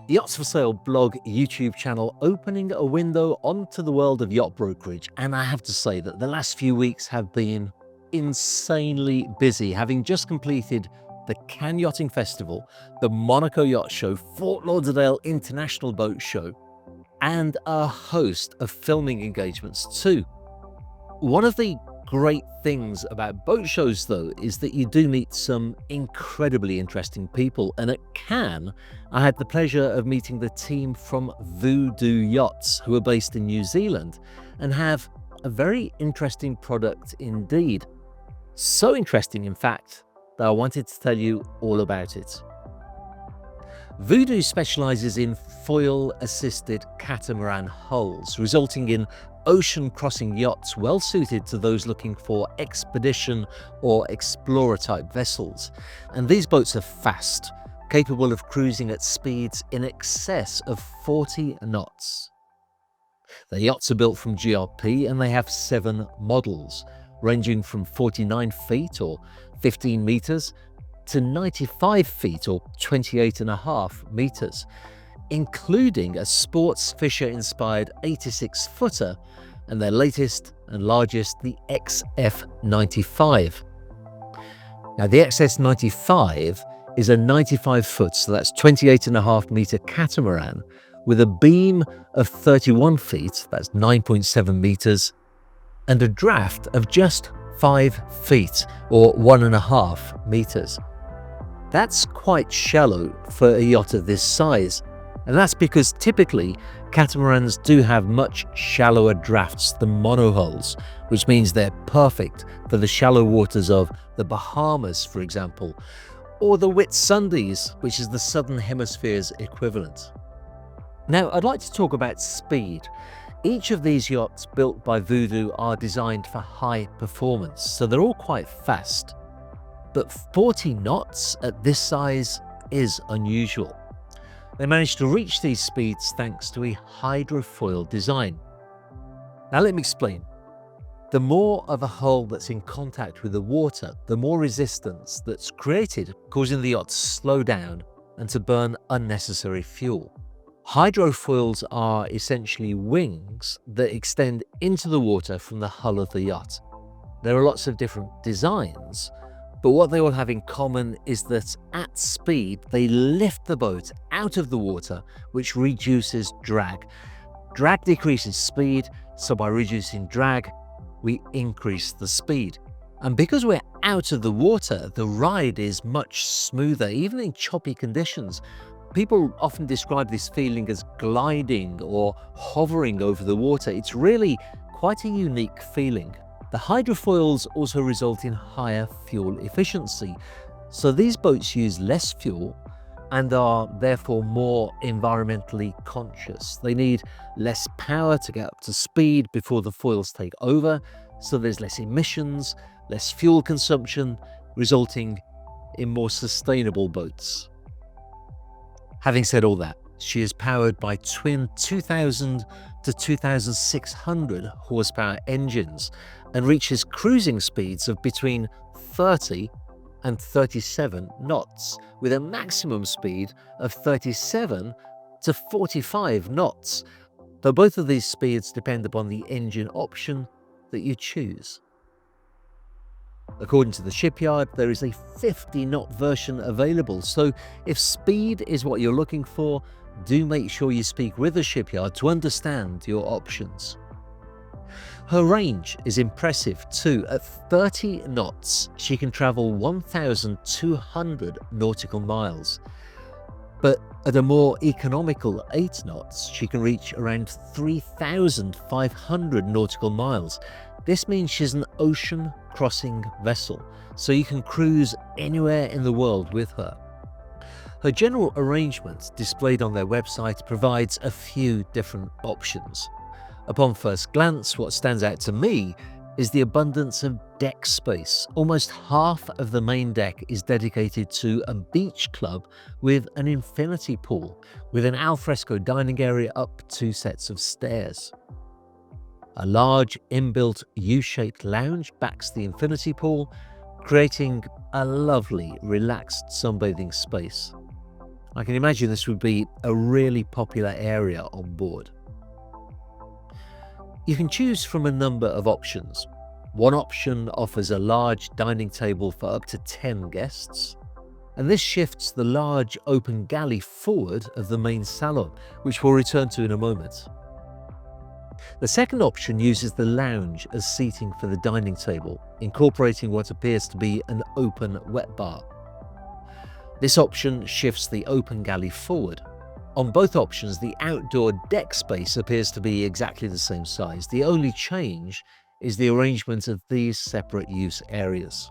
Yachts for Sale blog YouTube channel opening a window onto the world of yacht brokerage, and I have to say that the last few weeks have been insanely busy, having just completed the Cannes Yachting Festival, the Monaco Yacht Show, Fort Lauderdale International Boat Show, and a host of filming engagements too. One of the great things about boat shows, though, is that you do meet some incredibly interesting people. And at Cannes, I had the pleasure of meeting the team from VooDoo Yachts, who are based in New Zealand and have a very interesting product indeed. So interesting, in fact, that I wanted to tell you all about it. VooDoo specializes in foil-assisted catamaran hulls, resulting in ocean-crossing yachts well suited to those looking for expedition or explorer-type vessels. And these boats are fast, capable of cruising at speeds in excess of 40 knots. The yachts are built from GRP and they have 7 models, ranging from 49 feet or 15 meters to 95 feet or 28.5 meters, including a sports Fisher-inspired 86-footer and their latest and largest, the XF95. Now, the XF95 is a 95-foot, so that's 28.5-meter catamaran with a beam of 31 feet, that's 9.7 meters, and a draft of just 5 feet or 1.5 meters. That's quite shallow for a yacht of this size, and that's because typically catamarans do have much shallower drafts than monohulls, which means they're perfect for the shallow waters of the Bahamas, for example, or the Whitsundays, which is the Southern Hemisphere's equivalent. Now, I'd like to talk about speed. Each of these yachts built by VooDoo are designed for high performance, so they're all quite fast. But 40 knots at this size is unusual. They managed to reach these speeds thanks to a hydrofoil design. Now let me explain. The more of a hull that's in contact with the water, the more resistance that's created, causing the yacht to slow down and to burn unnecessary fuel. Hydrofoils are essentially wings that extend into the water from the hull of the yacht. There are lots of different designs, but what they all have in common is that at speed, they lift the boat out of the water, which reduces drag. Drag decreases speed, so by reducing drag, we increase the speed. And because we're out of the water, the ride is much smoother, even in choppy conditions. People often describe this feeling as gliding or hovering over the water. It's really quite a unique feeling. The hydrofoils also result in higher fuel efficiency, so these boats use less fuel and are therefore more environmentally conscious. They need less power to get up to speed before the foils take over, so there's less emissions, less fuel consumption, resulting in more sustainable boats. Having said all that, she is powered by twin 2,000 to 2,600 horsepower engines and reaches cruising speeds of between 30 and 37 knots, with a maximum speed of 37 to 45 knots, though both of these speeds depend upon the engine option that you choose. According to the shipyard, there is a 50-knot version available, so if speed is what you're looking for, do make sure you speak with the shipyard to understand your options. Her range is impressive too. At 30 knots, she can travel 1,200 nautical miles. But at a more economical 8 knots, she can reach around 3,500 nautical miles. This means she's an ocean-crossing vessel, so you can cruise anywhere in the world with her. Her general arrangement, displayed on their website, provides a few different options. Upon first glance, what stands out to me is the abundance of deck space. Almost half of the main deck is dedicated to a beach club with an infinity pool, with an alfresco dining area up 2 sets of stairs. A large inbuilt U-shaped lounge backs the infinity pool, creating a lovely, relaxed sunbathing space. I can imagine this would be a really popular area on board. You can choose from a number of options. One option offers a large dining table for up to 10 guests, and this shifts the large open galley forward of the main salon, which we'll return to in a moment. The second option uses the lounge as seating for the dining table, incorporating what appears to be an open wet bar. This option shifts the open galley forward. On both options, the outdoor deck space appears to be exactly the same size. The only change is the arrangement of these separate use areas.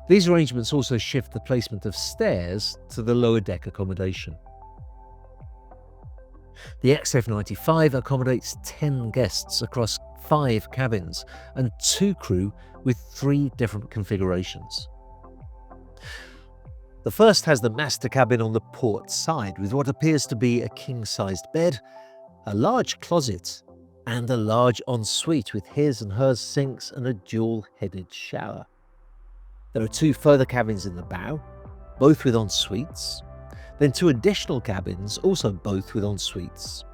These arrangements also shift the placement of stairs to the lower deck accommodation. The X95 accommodates 10 guests across 5 cabins and 2 crew with 3 different configurations. The first has the master cabin on the port side with what appears to be a king-sized bed, a large closet, and a large ensuite with his and hers sinks and a dual-headed shower. There are 2 further cabins in the bow, both with ensuites, then 2 additional cabins, also both with ensuites.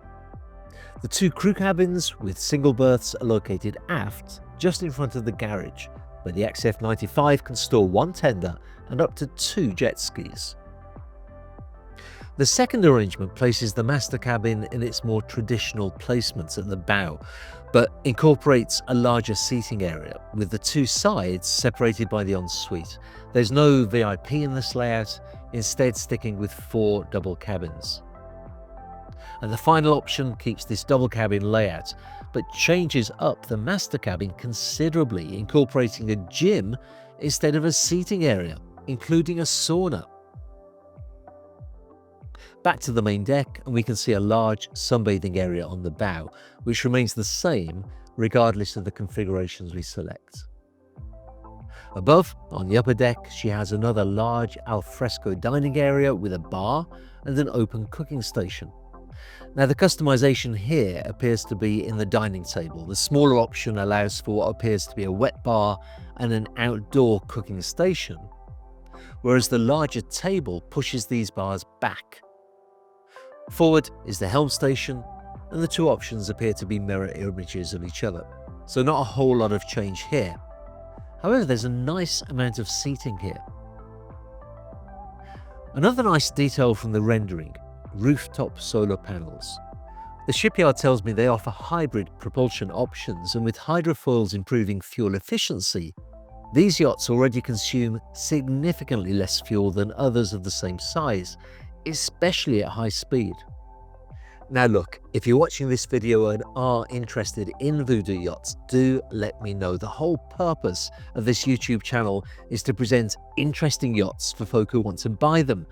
The 2 crew cabins with single berths are located aft, just in front of the garage, where the XF95 can store 1 tender and up to 2 jet skis. The second arrangement places the master cabin in its more traditional placements at the bow, but incorporates a larger seating area, with the 2 sides separated by the ensuite. There's no VIP in this layout, instead sticking with 4 double cabins. And the final option keeps this double cabin layout, but changes up the master cabin considerably, incorporating a gym instead of a seating area, including a sauna. Back to the main deck, and we can see a large sunbathing area on the bow, which remains the same regardless of the configurations we select. Above, on the upper deck, she has another large alfresco dining area with a bar and an open cooking station. Now, the customization here appears to be in the dining table. The smaller option allows for what appears to be a wet bar and an outdoor cooking station, whereas the larger table pushes these bars back. Forward is the helm station, and the 2 options appear to be mirror images of each other, so not a whole lot of change here. However, there's a nice amount of seating here. Another nice detail from the rendering: rooftop solar panels. The shipyard tells me they offer hybrid propulsion options, and with hydrofoils improving fuel efficiency, these yachts already consume significantly less fuel than others of the same size, especially at high speed. Now look, if you're watching this video and are interested in VooDoo Yachts, do let me know. The whole purpose of this YouTube channel is to present interesting yachts for folk who want to buy them,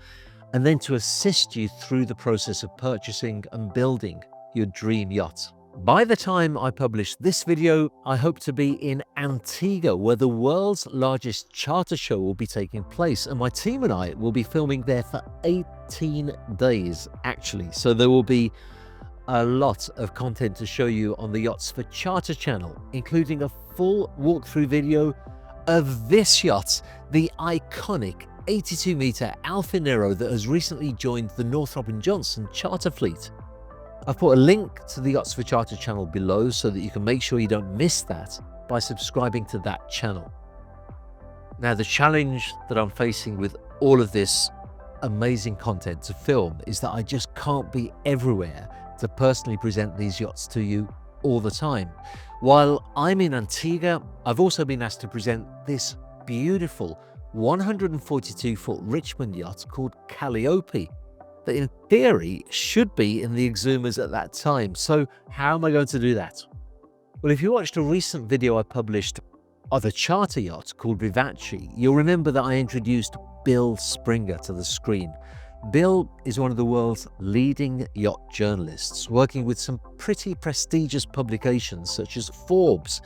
and then to assist you through the process of purchasing and building your dream yacht. By the time I publish this video, I hope to be in Antigua, where the world's largest charter show will be taking place, and my team and I will be filming there for 18 days actually. So there will be a lot of content to show you on the Yachts for Charter channel, including a full walkthrough video of this yacht, the iconic 82-meter Alfa Nero that has recently joined the Northrop & Johnson charter fleet. I've put a link to the Yachts for Charter channel below so that you can make sure you don't miss that by subscribing to that channel. Now, the challenge that I'm facing with all of this amazing content to film is that I just can't be everywhere to personally present these yachts to you all the time. While I'm in Antigua, I've also been asked to present this beautiful 142-foot Richmond yacht called Calliope, that in theory should be in the Exumas at that time. So how am I going to do that? Well, if you watched a recent video I published of a charter yacht called Vivace, you'll remember that I introduced Bill Springer to the screen. Bill is one of the world's leading yacht journalists, working with some pretty prestigious publications such as Forbes.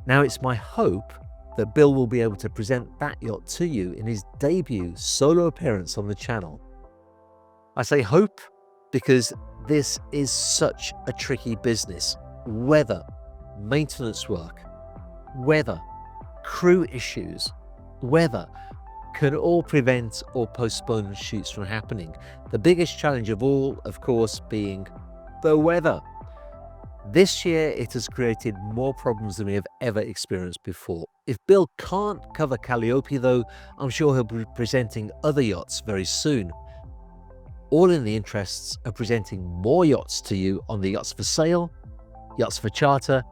Now, it's my hope that Bill will be able to present that yacht to you in his debut solo appearance on the channel. I say hope because this is such a tricky business. Weather, maintenance work, weather, crew issues, weather, can all prevent or postpone shoots from happening. The biggest challenge of all, of course, being the weather. This year, it has created more problems than we have ever experienced before. If Bill can't cover Calliope though, I'm sure he'll be presenting other yachts very soon. All in the interests of presenting more yachts to you on the Yachts for Sale, Yachts for Charter,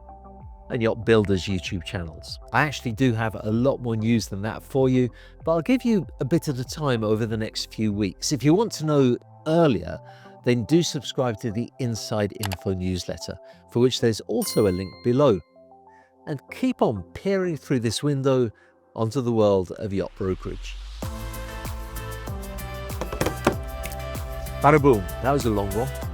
and Yacht Builders YouTube channels. I actually do have a lot more news than that for you, but I'll give you a bit at a time over the next few weeks. If you want to know earlier, then do subscribe to the Inside Info newsletter, for which there's also a link below. And keep on peering through this window onto the world of yacht brokerage. Bada boom, that was a long one.